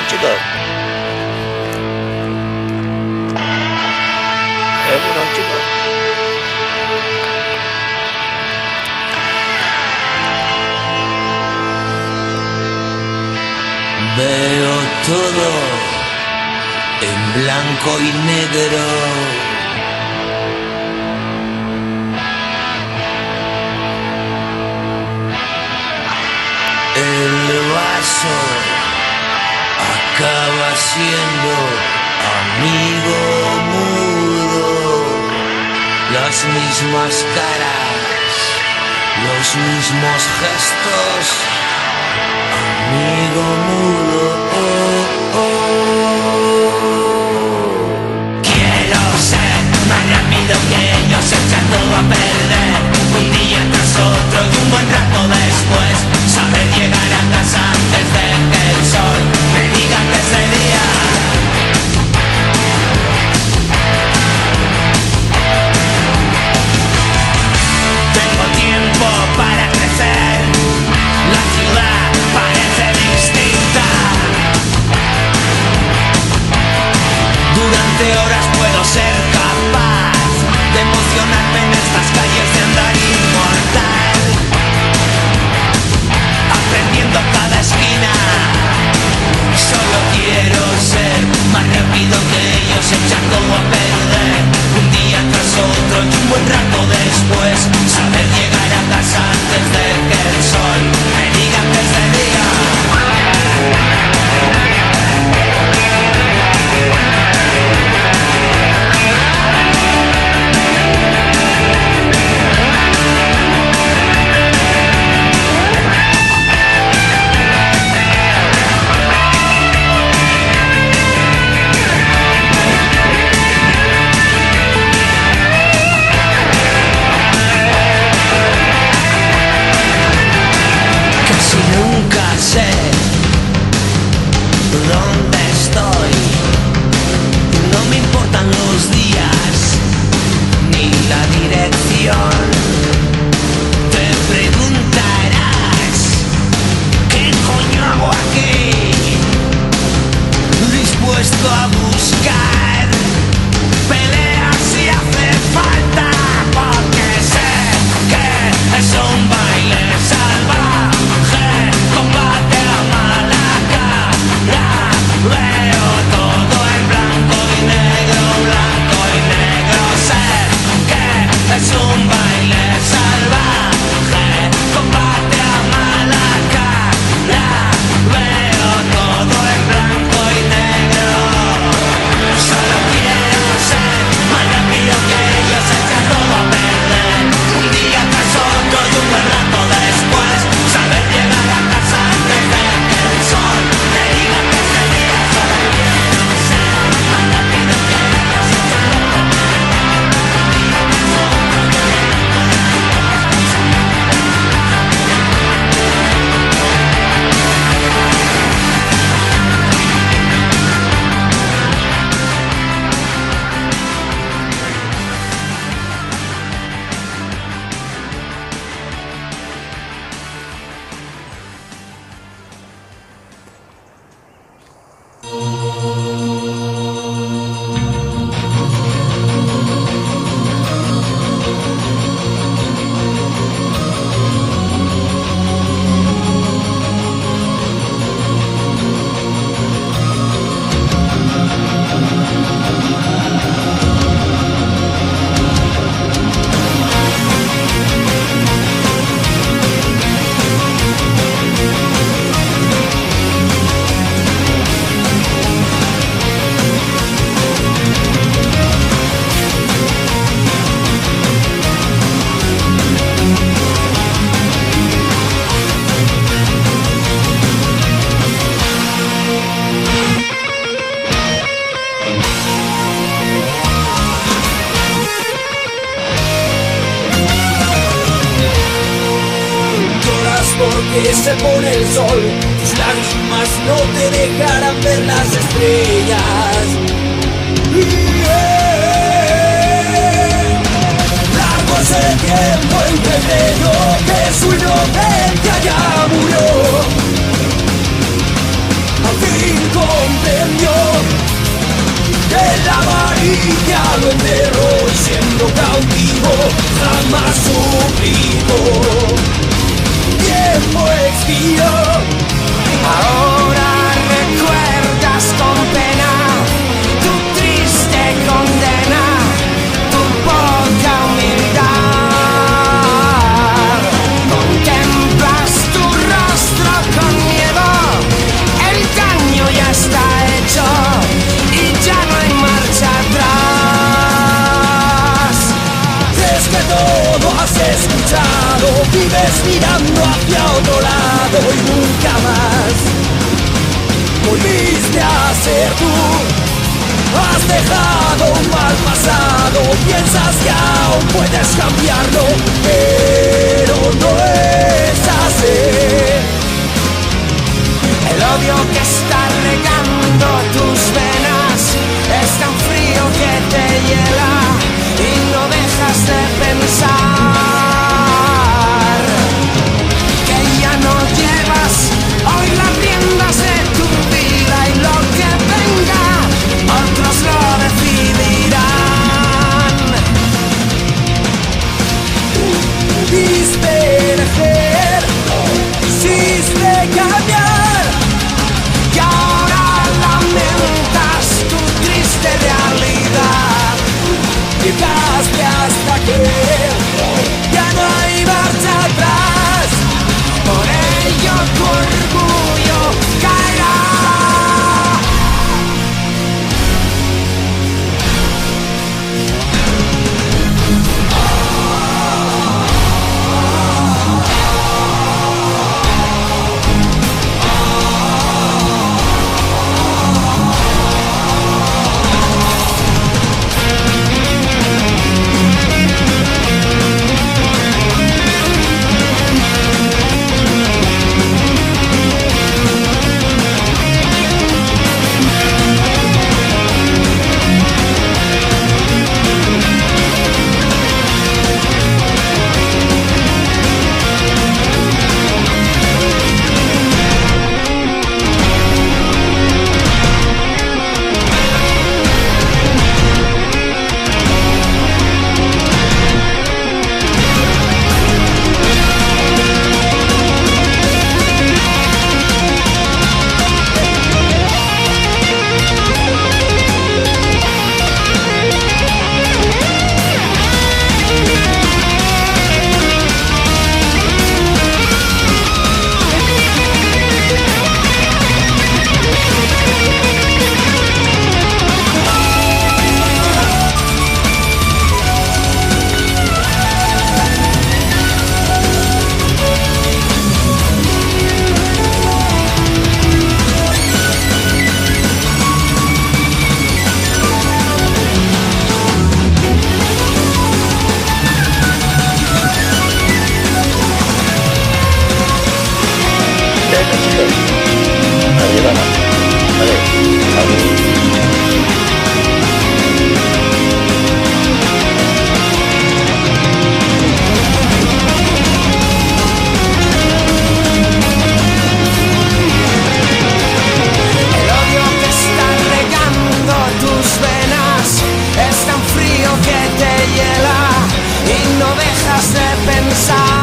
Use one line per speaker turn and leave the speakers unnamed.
chicos. Bueno, chicos.
Veo todo en blanco y negro. El vaso acaba siendo amigo mudo. Las mismas caras, los mismos gestos. Amigo mudo, oh, oh. Quiero ser más rápido que ellos, echar todo a perder. Un día tras otro y un buen rato después. Saber llegar a casa antes de que el sol me diga que es de día. Tengo tiempo para crecer. La ciudad parece distinta. Durante horas puedo ser capaz de emocionarme en estas calles de andar inmortal, aprendiendo cada esquina. Solo quiero ser más rápido que ellos, echar todo a perder. Un día tras otro y un buen rato después. Saber llegar a casa antes de que el sol me diga que es de día. Nunca sé dónde estoy. No me importan los días ni la dirección. Te preguntarás ¿qué coño hago aquí? Dispuesto a buscar peleas si hace falta, porque sé que es un baile salvaje. Combate a mala cara. Veo todo en blanco y negro, blanco y negro. Sé que es un baile salvaje. Combate a mala cara. Veo todo en blanco y negro. Solo quiero ser más rápido que ellos, echar todo a perder. Un día tras otro y un buen rato después. Saber llegar a casa antes de que el sol me diga que es de día. Solo quiero ser más rápido que ellos, echar todo a
porque se pone el sol, tus lágrimas no te dejarán ver las estrellas. Largo es el tiempo en febrero que su inocencia ya murió. Al 5 contigo jamás suplico. Tiempo expiró.
Ahora recuerdas con pena tu triste condena, tu poca humildad. Contemplas tu rostro con miedo, el daño ya está hecho y ya no hay marcha atrás.
Es que todo has escuchado, vives mirando hacia otro lado y nunca más volviste a ser tú. Has dejado un mal pasado, piensas que aún puedes cambiarlo, pero no es así.
El odio que está regando tus venas es tan frío que te hiela y no dejas de pensar que ya no llevas hoy las riendas de tu vida y lo que venga otros lo decidirán.
Pudiste elegir, quisiste cambiar,
Y ahora lamentas tu triste realidad.
llegaste hasta que ya no hay marcha atrás.
Por ello tu orgullo caerá. El odio que está regando tus venas es tan frío que te hiela y no dejas de pensar